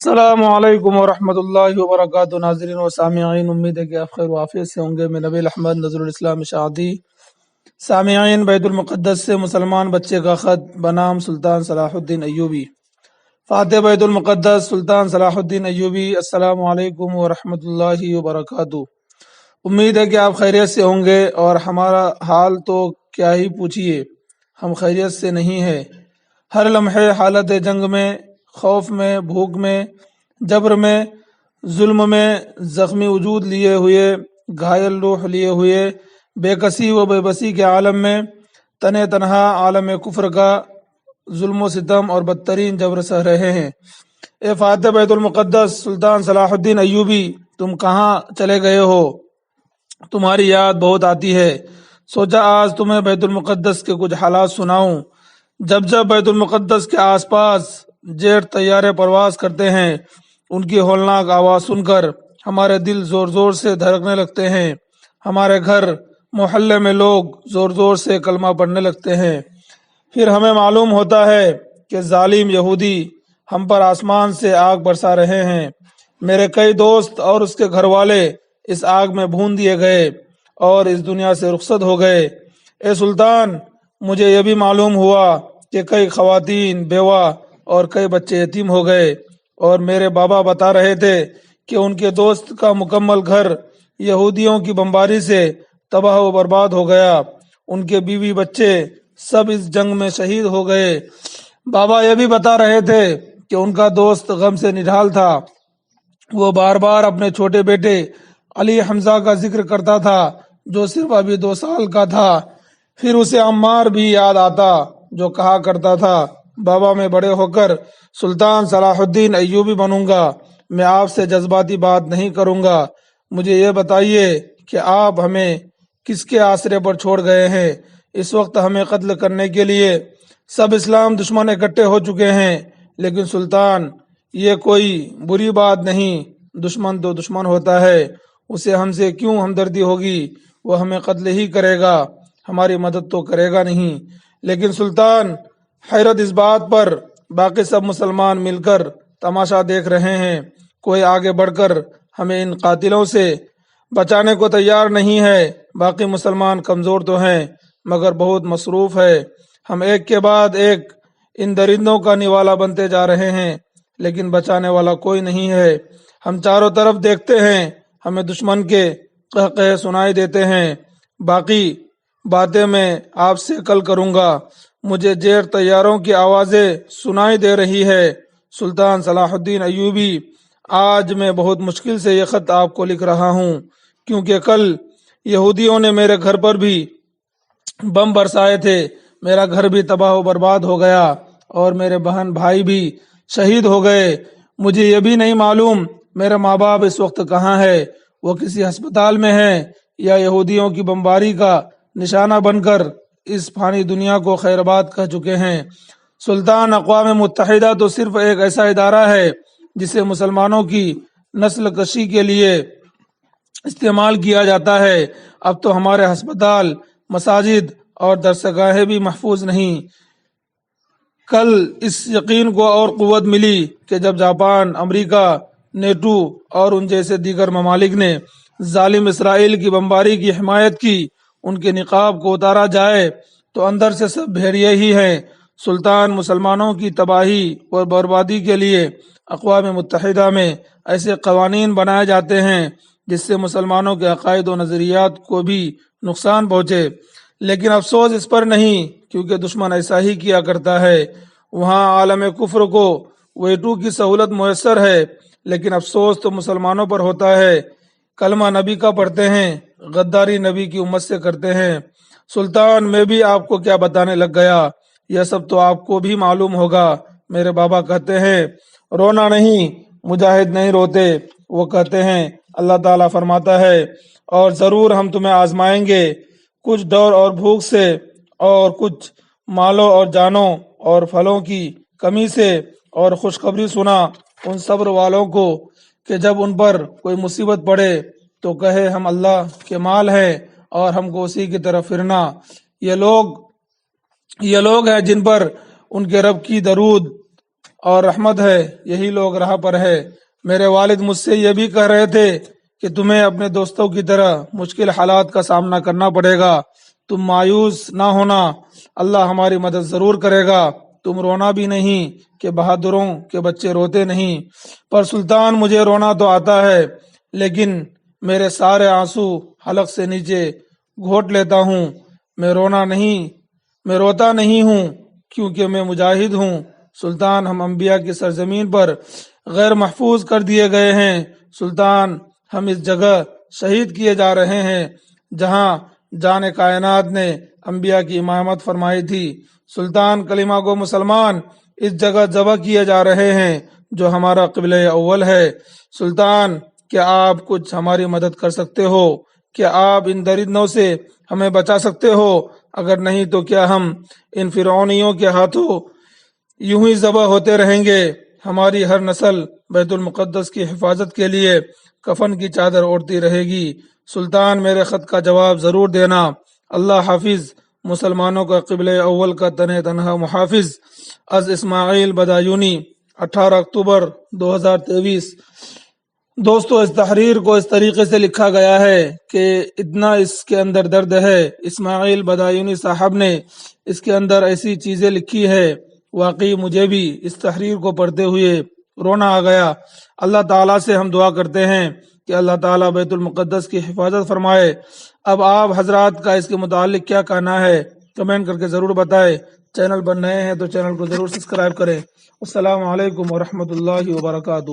السلام علیکم ورحمۃ اللہ وبرکاتہ ناظرین و سامعین، امید ہے کہ آپ خیر و عافیت سے ہوں گے۔ میں نبیل احمد نظر الاسلام اشاعتی۔ سامعین، بیت المقدس سے مسلمان بچے کا خط بنام سلطان صلاح الدین ایوبی۔ فاتح بیت المقدس سلطان صلاح الدین ایوبی، السلام علیکم ورحمۃ اللہ وبرکاتہ۔ امید ہے کہ آپ خیریت سے ہوں گے، اور ہمارا حال تو کیا ہی پوچھیے، ہم خیریت سے نہیں ہیں۔ ہر لمحے حالت جنگ میں، خوف میں، بھوک میں، جبر میں، ظلم میں، زخمی وجود لیے ہوئے، گھائل روح لیے ہوئے، بے کسی و بے بسی کے عالم میں، تنہا عالم کفر کا ظلم و ستم اور بدترین جبر سہ رہے ہیں۔ اے فاتح بیت المقدس سلطان صلاح الدین ایوبی، تم کہاں چلے گئے ہو؟ تمہاری یاد بہت آتی ہے۔ سوچا آج تمہیں بیت المقدس کے کچھ حالات سناؤں۔ جب بیت المقدس کے آس پاس جیٹ طیارے پرواز کرتے ہیں، ان کی ہولناک آواز سن کر ہمارے دل زور زور سے دھڑکنے لگتے ہیں۔ ہمارے گھر محلے میں لوگ زور زور سے کلمہ پڑھنے لگتے ہیں۔ پھر ہمیں معلوم ہوتا ہے کہ ظالم یہودی ہم پر آسمان سے آگ برسا رہے ہیں۔ میرے کئی دوست اور اس کے گھر والے اس آگ میں بھون دیے گئے اور اس دنیا سے رخصت ہو گئے۔ اے سلطان، مجھے یہ بھی معلوم ہوا کہ کئی خواتین بیوہ اور کئی بچے یتیم ہو گئے، اور میرے بابا بتا رہے تھے کہ ان کے دوست کا مکمل گھر یہودیوں کی بمباری سے تباہ و برباد ہو گیا۔ ان کے بیوی بچے سب اس جنگ میں شہید ہو گئے۔ بابا یہ بھی بتا رہے تھے کہ ان کا دوست غم سے نڈھال تھا۔ وہ بار بار اپنے چھوٹے بیٹے علی حمزہ کا ذکر کرتا تھا، جو صرف ابھی 2 سال کا تھا۔ پھر اسے عمار بھی یاد آتا، جو کہا کرتا تھا، بابا میں بڑے ہو کر سلطان صلاح الدین ایوبی بنوں گا، میں آپ سے جذباتی بات نہیں کروں گا۔ مجھے یہ بتائیے کہ آپ ہمیں کس کے آسرے پر چھوڑ گئے ہیں؟ اس وقت ہمیں قتل کرنے کے لیے سب اسلام دشمن اکٹھے ہو چکے ہیں، لیکن سلطان یہ کوئی بری بات نہیں، دشمن تو دشمن ہوتا ہے، اسے ہم سے کیوں ہمدردی ہوگی؟ وہ ہمیں قتل ہی کرے گا، ہماری مدد تو کرے گا نہیں۔ لیکن سلطان، حیرت اس بات پر باقی سب مسلمان مل کر تماشا دیکھ رہے ہیں، کوئی آگے بڑھ کر ہمیں ان قاتلوں سے بچانے کو تیار نہیں ہے۔ باقی مسلمان کمزور تو ہیں مگر بہت مصروف ہے۔ ہم ایک کے بعد ایک ان درندوں کا نوالا بنتے جا رہے ہیں، لیکن بچانے والا کوئی نہیں ہے۔ ہم چاروں طرف دیکھتے ہیں، ہمیں دشمن کے قہقہے سنائی دیتے ہیں۔ باقی باتیں میں آپ سے کل کروں گا۔ مجھے جیٹ طیاروں کی آوازیں سنائی دے رہی ہے۔ سلطان صلاح الدین ایوبی، آج میں بہت مشکل سے یہ خط آپ کو لکھ رہا ہوں، کیونکہ کل یہودیوں نے میرے گھر پر بھی بم برسائے تھے۔ میرا گھر بھی تباہ و برباد ہو گیا اور میرے بہن بھائی بھی شہید ہو گئے۔ مجھے یہ بھی نہیں معلوم میرے ماں باپ اس وقت کہاں ہے، وہ کسی ہسپتال میں ہیں یا یہودیوں کی بمباری کا نشانہ بن کر اس فانی دنیا کو خیر آباد کہہ چکے ہیں۔ سلطان، اقوام متحدہ تو صرف ایک ایسا ادارہ ہے جسے مسلمانوں کی نسل کشی کے لیے استعمال کیا جاتا ہے۔ اب تو ہمارے ہسپتال، مساجد اور درسگاہیں بھی محفوظ نہیں۔ کل اس یقین کو اور قوت ملی کہ جب جاپان، امریکہ، نیٹو اور ان جیسے دیگر ممالک نے ظالم اسرائیل کی بمباری کی حمایت کی، ان کے نقاب کو اتارا جائے تو اندر سے سب بھیڑیے ہی ہیں۔ سلطان، مسلمانوں کی تباہی اور بربادی کے لیے اقوام متحدہ میں ایسے قوانین بنائے جاتے ہیں جس سے مسلمانوں کے عقائد و نظریات کو بھی نقصان پہنچے، لیکن افسوس اس پر نہیں، کیونکہ دشمن ایسا ہی کیا کرتا ہے۔ وہاں عالم کفر کو ویٹو کی سہولت میسر ہے، لیکن افسوس تو مسلمانوں پر ہوتا ہے۔ کلمہ نبی کا پڑھتے ہیں، غداری نبی کی امت سے کرتے ہیں۔ سلطان، میں بھی آپ کو کیا بتانے لگ گیا، یہ سب تو آپ کو بھی معلوم ہوگا۔ میرے بابا کہتے ہیں، رونا نہیں، مجاہد نہیں روتے۔ وہ کہتے ہیں، اللہ تعالیٰ فرماتا ہے، اور ضرور ہم تمہیں آزمائیں گے، کچھ ڈر اور بھوک سے، اور کچھ مالوں اور جانوں اور پھلوں کی کمی سے، اور خوشخبری سنا ان صبر والوں کو کہ جب ان پر کوئی مصیبت پڑے تو کہے ہم اللہ کے مال ہیں اور ہم کو اسی کی طرف پھرنا۔ یہ لوگ ہیں جن پر ان کے رب کی درود اور رحمت ہے، یہی لوگ راہ پر ہے۔ میرے والد مجھ سے یہ بھی کہہ رہے تھے کہ تمہیں اپنے دوستوں کی طرح مشکل حالات کا سامنا کرنا پڑے گا، تم مایوس نہ ہونا، اللہ ہماری مدد ضرور کرے گا، تم رونا بھی نہیں کہ بہادروں کے بچے روتے نہیں۔ پر سلطان مجھے رونا تو آتا ہے، لیکن میرے سارے آنسو حلق سے نیچے گھونٹ لیتا ہوں۔ میں روتا نہیں ہوں کیونکہ میں مجاہد ہوں۔ سلطان، ہم انبیاء کی سرزمین پر غیر محفوظ کر دیے گئے ہیں۔ سلطان، ہم اس جگہ شہید کیے جا رہے ہیں جہاں جان کائنات نے انبیاء کی امامت فرمائی تھی۔ سلطان، کلمہ گو مسلمان اس جگہ ذبح کیے جا رہے ہیں جو ہمارا قبلہ اول ہے۔ سلطان، کیا آپ کچھ ہماری مدد کر سکتے ہو؟ کیا آپ ان درندوں سے ہمیں بچا سکتے ہو؟ اگر نہیں تو کیا ہم ان فرعونیوں کے ہاتھوں یوں ہی ذبح ہوتے رہیں گے؟ ہماری ہر نسل بیت المقدس کی حفاظت کے لیے کفن کی چادر اوڑھتی رہے گی۔ سلطان، میرے خط کا جواب ضرور دینا۔ اللہ حافظ۔ مسلمانوں کا قبلہ اول کا تنہا محافظ از اسماعیل بدایونی، 18 اکتوبر 2023۔ دوستو، اس تحریر کو اس طریقے سے لکھا گیا ہے کہ اتنا اس کے اندر درد ہے۔ اسماعیل بدایونی صاحب نے اس کے اندر ایسی چیزیں لکھی ہے، واقعی مجھے بھی اس تحریر کو پڑھتے ہوئے رونا آ گیا۔ اللہ تعالیٰ سے ہم دعا کرتے ہیں کہ اللہ تعالیٰ بیت المقدس کی حفاظت فرمائے۔ اب آپ حضرات کا اس کے متعلق کیا کہنا ہے کمنٹ کر کے ضرور بتائیں۔ چینل پر نئے ہیں تو چینل کو ضرور سبسکرائب کریں۔ السلام علیکم ورحمۃ اللہ وبرکاتہ۔